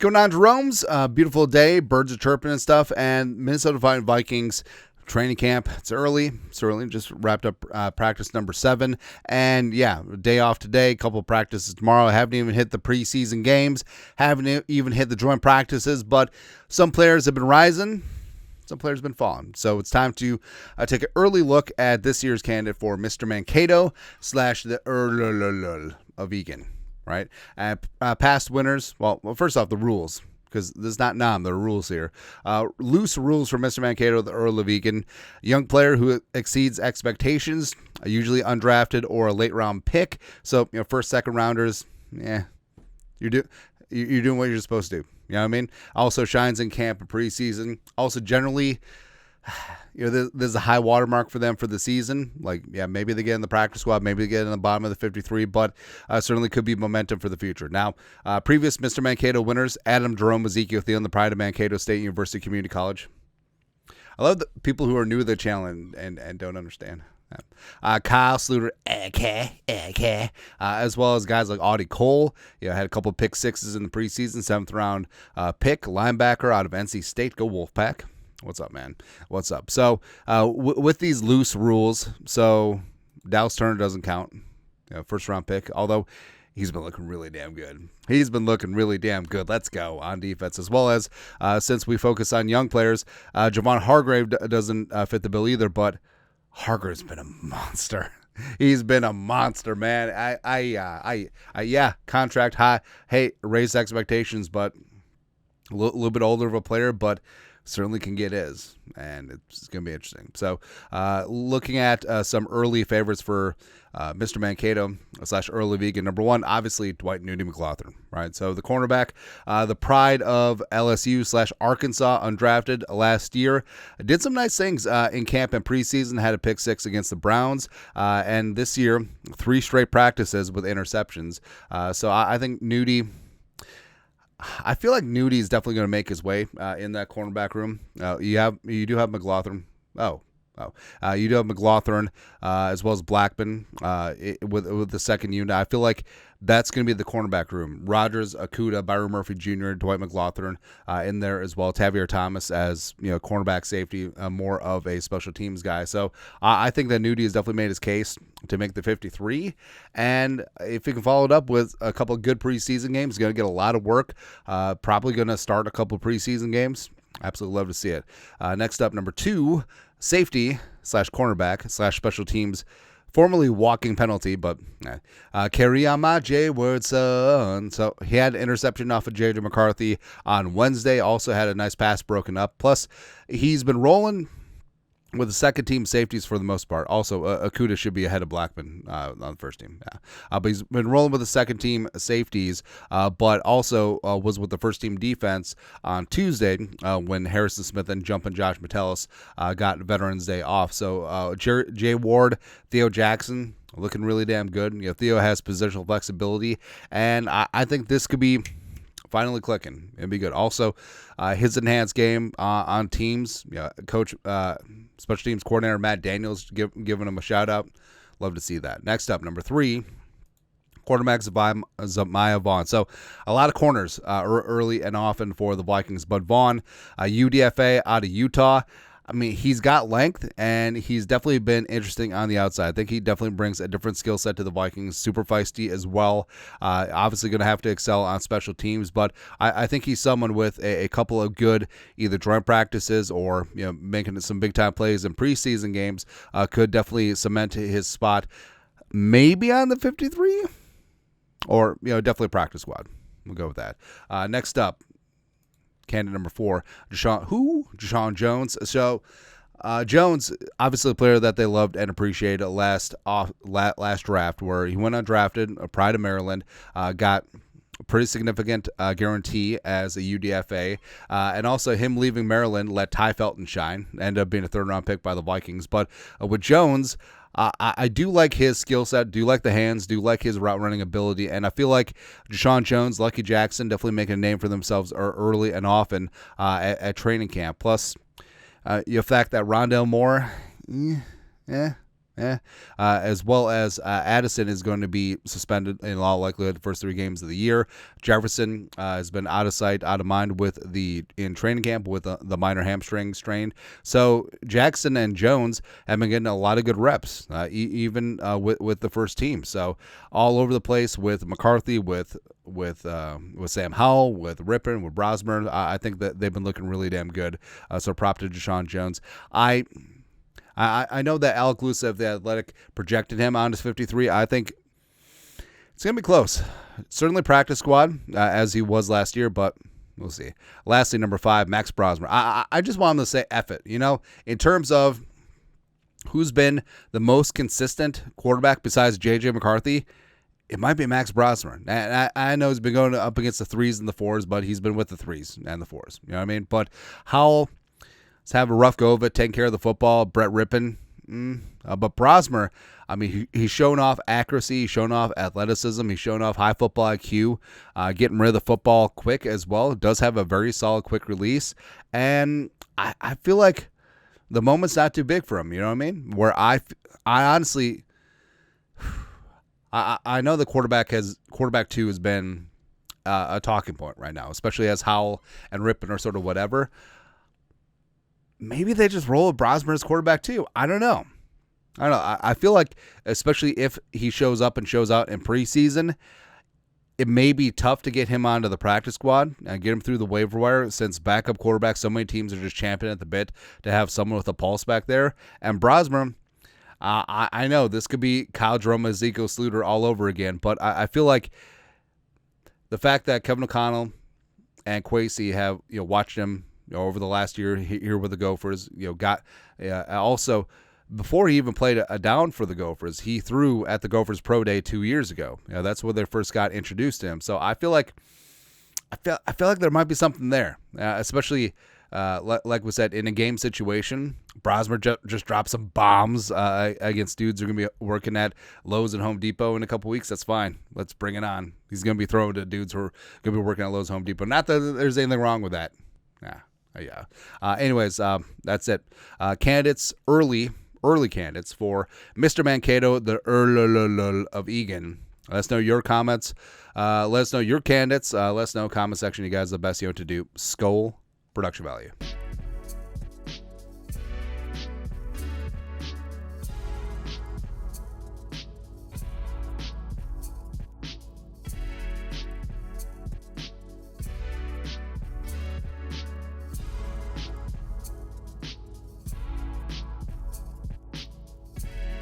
going on, Jerome's? Beautiful day. Birds are chirping and stuff. And Minnesota Vikings training camp. It's early. Just wrapped up practice number 7. And yeah, day off today. A couple of practices tomorrow. I haven't even hit the preseason games. Haven't even hit the joint practices. But some players have been rising. Some players have been falling. So it's time to take an early look at this year's candidate for Mr. Mankato / the Earl of Eagan. Right? Past winners, well, first off, the rules, because this is not there are rules here. Loose rules for Mr. Mankato, the Earl of Eagan. Young player who exceeds expectations, usually undrafted or a late round pick. So, first, second rounders, you're doing what you're supposed to do. You know what I mean? Also shines in camp and preseason. Also, generally, there's a high watermark for them for the season. Maybe they get in the practice squad, maybe they get in the bottom of the 53, but certainly could be momentum for the future. Now, previous Mr. Mankato winners: Adam, Jerome, Ezekiel Thielen, the pride of Mankato State University Community College. I love the people who are new to the channel and don't understand. Kyle Sluter, as well as guys like Audie Cole. Had a couple of pick sixes in the preseason, 7th round pick, linebacker out of NC State. Go Wolfpack. What's up, man? What's up? So with these loose rules, so Dallas Turner doesn't count. First round pick, although he's been looking really damn good. Let's go on defense, as well as since we focus on young players, Javon Hargrave doesn't fit the bill either, but Hargrave's been a monster. He's been a monster, man. Contract high. Hey, raise expectations, but a little bit older of a player, but certainly can get his, and it's going to be interesting. So, looking at some early favorites for Mr. Mankato / Earl of Eagan. Number 1, obviously, Dwight Nudie-McLaughlin, right? So, the cornerback, the pride of LSU / Arkansas, undrafted last year. Did some nice things in camp and preseason, had a pick 6 against the Browns, and this year, 3 straight practices with interceptions. So, I think Nudie... I feel like Nudie is definitely going to make his way in that cornerback room. You do have McLaughlin. You do have McLaughlin as well as Blackman with the second unit. I feel like that's going to be the cornerback room. Rodgers, Okudah, Byron Murphy Jr., Dwight McLaughlin in there as well. Tavier Thomas as cornerback safety, more of a special teams guy. So I think that Nudie has definitely made his case to make the 53. And if he can follow it up with a couple of good preseason games, he's going to get a lot of work. Probably going to start a couple of preseason games. Absolutely love to see it. Next up, number 2, safety / cornerback / special teams, formerly walking penalty, but carry on my J-word, son. So he had an interception off of J.J. McCarthy on Wednesday. Also had a nice pass broken up. Plus, he's been rolling with the second team safeties for the most part. Also, Okudah should be ahead of Blackman on the first team. But he's been rolling with the second team safeties, but also was with the first team defense on Tuesday when Harrison Smith and Jumpin' Josh Metellus got Veterans Day off. So Jay Ward, Theo Jackson, looking really damn good. Theo has positional flexibility, and I think this could be finally clicking. It'd be good. Also, his enhanced game on teams. Coach, special teams coordinator Matt Daniels giving him a shout out. Love to see that. Next up, number 3, quarterback Zamiah Vaughn. So a lot of corners early and often for the Vikings. But Vaughn, UDFA out of Utah. I mean, he's got length, and he's definitely been interesting on the outside. I think he definitely brings a different skill set to the Vikings. Super feisty as well. Obviously going to have to excel on special teams, but I think he's someone with a couple of good either joint practices or making some big-time plays in preseason games. Could definitely cement his spot maybe on the 53 or definitely practice squad. We'll go with that. Next up, candidate number 4, Deshaun Jones. So Jones, obviously a player that they loved and appreciated last draft, where he went undrafted, a pride of Maryland, got a pretty significant guarantee as a UDFA, and also him leaving Maryland let Ty Felton shine, ended up being a 3rd round pick by the Vikings. But with Jones, I do like his skill set, do like the hands, do like his route running ability, and I feel like Deshaun Jones, Lucky Jackson definitely making a name for themselves early and often at training camp. Plus, the fact that Rondale Moore, As well as Addison is going to be suspended in all likelihood the first 3 games of the year. Jefferson has been out of sight, out of mind in training camp with the minor hamstring strain. So Jackson and Jones have been getting a lot of good reps, even with the first team. So all over the place with McCarthy, with Sam Howell, with Rippon, with Brosmer. I think that they've been looking really damn good. So prop to Deshaun Jones. I know that Alec Lewis of The Athletic projected him on his 53. I think it's going to be close. Certainly practice squad, as he was last year, but we'll see. Lastly, number 5, Max Brosmer. I just want him to say F it. In terms of who's been the most consistent quarterback besides J.J. McCarthy, it might be Max Brosmer. And I know he's been going up against the 3s and the 4s, but he's been with the 3s and the 4s. You know what I mean? But Howell, let's have a rough go of it, taking care of the football. Brett Rippon. But Brosmer, he's shown off accuracy. He's shown off athleticism. He's shown off high football IQ, getting rid of the football quick as well. Does have a very solid quick release. And I feel like the moment's not too big for him. You know what I mean? Where I honestly, I know the quarterback 2 has been a talking point right now, especially as Howell and Rippon are sort of whatever. Maybe they just roll with Brosmer as quarterback 2. I don't know. I feel like, especially if he shows up and shows out in preseason, it may be tough to get him onto the practice squad and get him through the waiver wire, since backup quarterbacks, so many teams are just champing at the bit to have someone with a pulse back there. And Brosmer, I know this could be Kyle Jerome, Ezekiel Sluter all over again, but I feel like the fact that Kevin O'Connell and Kwesi have watched him over the last year here with the Gophers, also before he even played a down for the Gophers, he threw at the Gophers Pro Day 2 years ago. That's where they first got introduced to him. So I feel like there might be something there, especially like we said, in a game situation. Brosmer just dropped some bombs against dudes who are going to be working at Lowe's and Home Depot in a couple weeks. That's fine. Let's bring it on. He's going to be throwing to dudes who are going to be working at Lowe's, Home Depot. Not that there's anything wrong with that. Yeah. Anyways, that's it. Candidates, early candidates for Mr. Mankato, the Earl of Eagan. Let us know your comments. Let us know your candidates. Let us know comment section. You guys are the best to do. Skull production value.